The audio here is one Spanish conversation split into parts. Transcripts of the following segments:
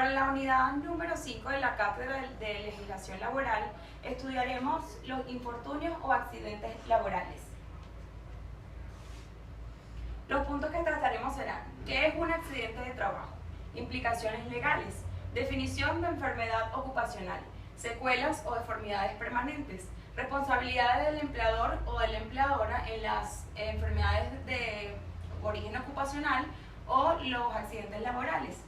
Para la unidad número 5 de la Cátedra de Legislación Laboral, estudiaremos los infortunios o accidentes laborales. Los puntos que trataremos serán: ¿qué es un accidente de trabajo? Implicaciones legales, definición de enfermedad ocupacional, secuelas o deformidades permanentes, responsabilidades del empleador o de la empleadora en las enfermedades de origen ocupacional o los accidentes laborales,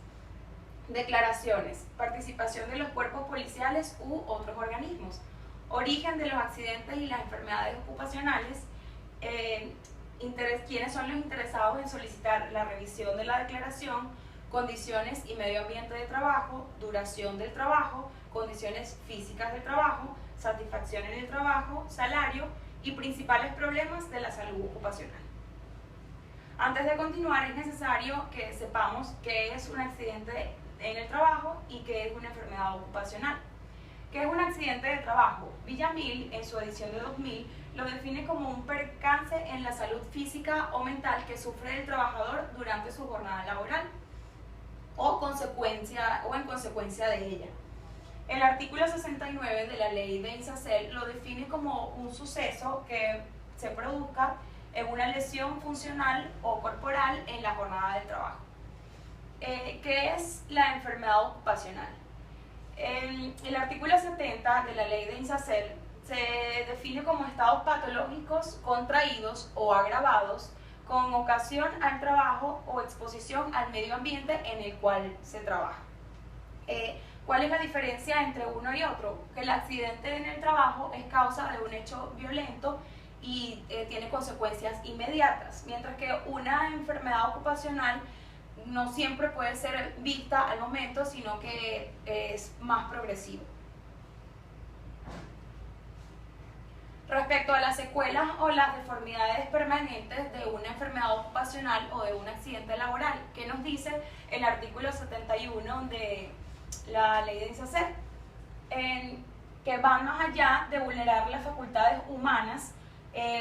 declaraciones, participación de los cuerpos policiales u otros organismos, origen de los accidentes y las enfermedades ocupacionales, quiénes son los interesados en solicitar la revisión de la declaración, condiciones y medio ambiente de trabajo, duración del trabajo, condiciones físicas del trabajo, satisfacción en el trabajo, salario y principales problemas de la salud ocupacional. Antes de continuar, es necesario que sepamos qué es un accidente en el trabajo y qué es una enfermedad ocupacional. ¿Qué es un accidente de trabajo? Villamil, en su edición de 2000, lo define como un percance en la salud física o mental que sufre el trabajador durante su jornada laboral o en consecuencia de ella. El artículo 69 de la ley de INSACEL lo define como un suceso que se produzca en una lesión funcional o corporal en la jornada del trabajo. ¿Qué es la enfermedad ocupacional? El artículo 70 de la ley de INSACEL se define como estados patológicos contraídos o agravados con ocasión al trabajo o exposición al medio ambiente en el cual se trabaja. ¿Cuál es la diferencia entre uno y otro? Que el accidente en el trabajo es causa de un hecho violento y tiene consecuencias inmediatas, mientras que una enfermedad ocupacional no siempre puede ser vista al momento, sino que es más progresivo. Respecto a las secuelas o las deformidades permanentes de una enfermedad ocupacional o de un accidente laboral, ¿qué nos dice el artículo 71 de la ley de INSACEL? Que van más allá de vulnerar las facultades humanas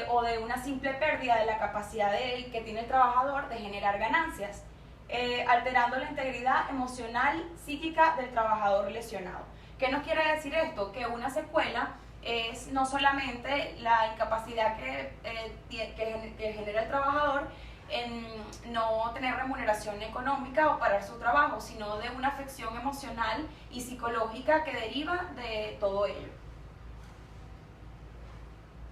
o de una simple pérdida de la capacidad que tiene el trabajador de generar ganancias, alterando la integridad emocional, psíquica del trabajador lesionado. ¿Qué nos quiere decir esto? Que una secuela es no solamente la incapacidad que genera el trabajador en no tener remuneración económica o parar su trabajo, sino de una afección emocional y psicológica que deriva de todo ello.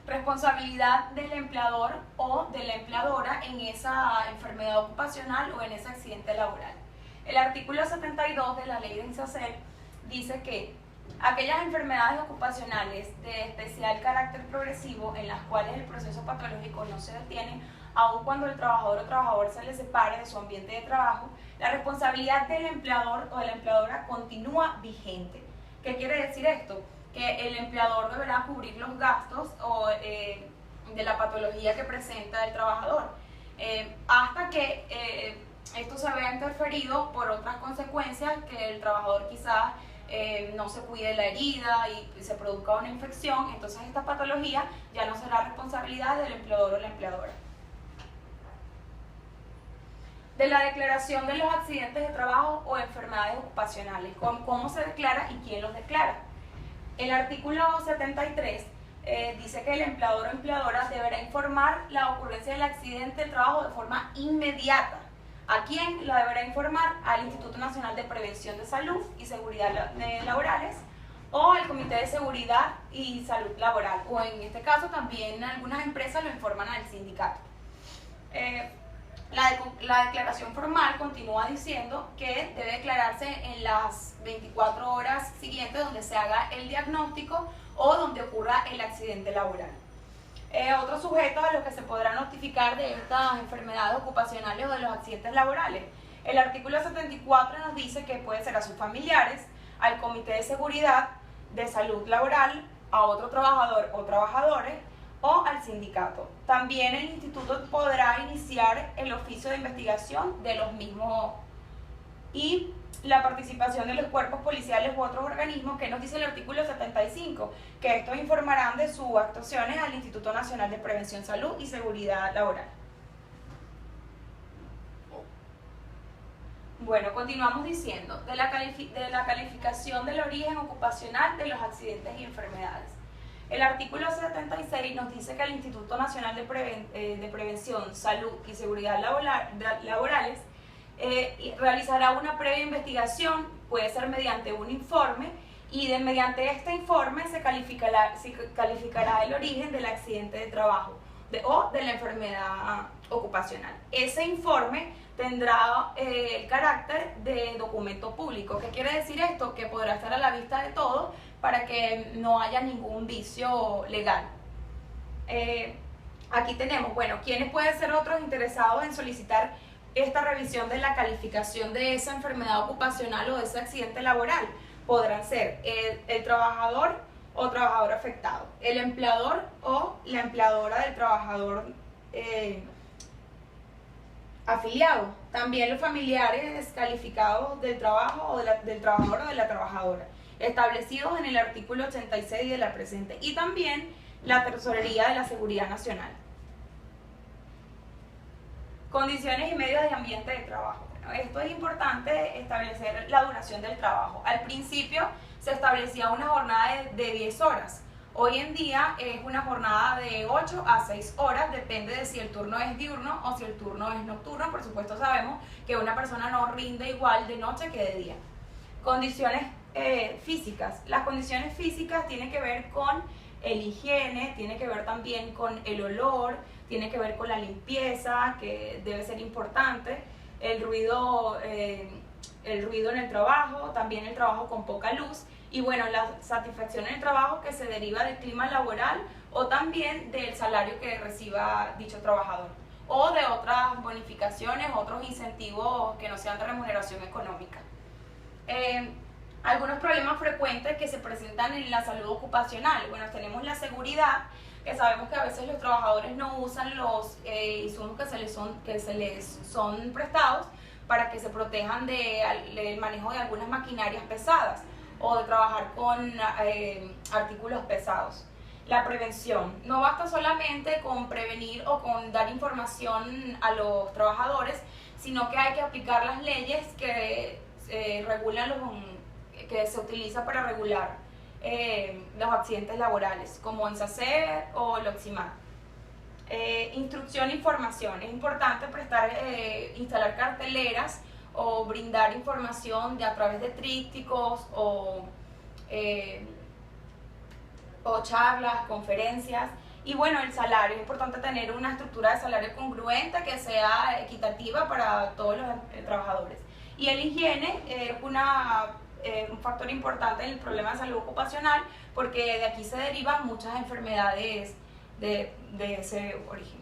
Responsabilidad del empleador o de la empleadora en esa enfermedad ocupacional o en ese accidente laboral. El artículo 72 de la ley de INSACEL dice que aquellas enfermedades ocupacionales de especial carácter progresivo en las cuales el proceso patológico no se detiene, aun cuando el trabajador o trabajadora se le separe de su ambiente de trabajo, la responsabilidad del empleador o de la empleadora continúa vigente. ¿Qué quiere decir esto? Que el empleador deberá cubrir los gastos de la patología que presenta el trabajador, hasta que esto se vea interferido por otras consecuencias, que el trabajador quizás no se cuide la herida y se produzca una infección. Entonces esta patología ya no será responsabilidad del empleador o la empleadora. De la declaración de los accidentes de trabajo o enfermedades ocupacionales, ¿cómo se declara y quién los declara? El artículo 73 dice que el empleador o empleadora deberá informar la ocurrencia del accidente de trabajo de forma inmediata. ¿A quién la deberá informar? Al Instituto Nacional de Prevención de Salud y Seguridad Laborales o al Comité de Seguridad y Salud Laboral, o en este caso también algunas empresas lo informan al sindicato. La declaración formal continúa diciendo que debe declararse en las 24 horas siguientes donde se haga el diagnóstico o donde ocurra el accidente laboral. Otros sujetos a los que se podrá notificar de estas enfermedades ocupacionales o de los accidentes laborales. El artículo 74 nos dice que puede ser a sus familiares, al Comité de Seguridad de Salud Laboral, a otro trabajador o trabajadores o al sindicato. También el instituto podrá iniciar el oficio de investigación de los mismos y la participación de los cuerpos policiales u otros organismos, que nos dice el artículo 75, que estos informarán de sus actuaciones al Instituto Nacional de Prevención, Salud y Seguridad Laboral. Bueno, continuamos diciendo de la calificación del origen ocupacional de los accidentes y enfermedades. El artículo 76 nos dice que el Instituto Nacional de Prevención, Salud y Seguridad Laborales realizará una previa investigación, puede ser mediante un informe, y mediante este informe se calificará el origen del accidente de trabajo o de la enfermedad ocupacional. Ese informe tendrá el carácter de documento público. ¿Qué quiere decir esto? Que podrá estar a la vista de todos para que no haya ningún vicio legal. Aquí tenemos, bueno, ¿quiénes pueden ser otros interesados en solicitar esta revisión de la calificación de esa enfermedad ocupacional o de ese accidente laboral? Podrán ser el trabajador o trabajador afectado, el empleador o la empleadora del trabajador afiliado, también los familiares calificados del trabajo o del trabajador o de la trabajadora, establecidos en el artículo 86 de la presente, y también la Tesorería de la Seguridad Nacional. Condiciones y medios de ambiente de trabajo. Bueno, esto es importante establecer la duración del trabajo. Al principio se establecía una jornada de 10 horas. Hoy en día es una jornada de 8 a 6 horas, depende de si el turno es diurno o si el turno es nocturno. Por supuesto sabemos que una persona no rinde igual de noche que de día. Condiciones físicas. Las condiciones físicas tienen que ver con el higiene, tiene que ver también con el olor, tiene que ver con la limpieza, que debe ser importante, el ruido en el trabajo, también el trabajo con poca luz, y bueno, la satisfacción en el trabajo que se deriva del clima laboral o también del salario que reciba dicho trabajador, o de otras bonificaciones, otros incentivos que no sean de remuneración económica. Algunos problemas frecuentes que se presentan en la salud ocupacional. Bueno, tenemos la seguridad, que sabemos que a veces los trabajadores no usan los insumos que se les son prestados para que se protejan del manejo de algunas maquinarias pesadas o de trabajar con artículos pesados. La prevención. No basta solamente con prevenir o con dar información a los trabajadores, sino que hay que aplicar las leyes que regulan que se utiliza para regular los accidentes laborales, como en SACER o el OXIMAR. Instrucción e información. Es importante instalar carteleras o brindar información a través de trípticos o charlas, conferencias. Y bueno, el salario. Es importante tener una estructura de salario congruente que sea equitativa para todos los trabajadores. Y el higiene es un factor importante en el problema de salud ocupacional, porque de aquí se derivan muchas enfermedades de ese origen.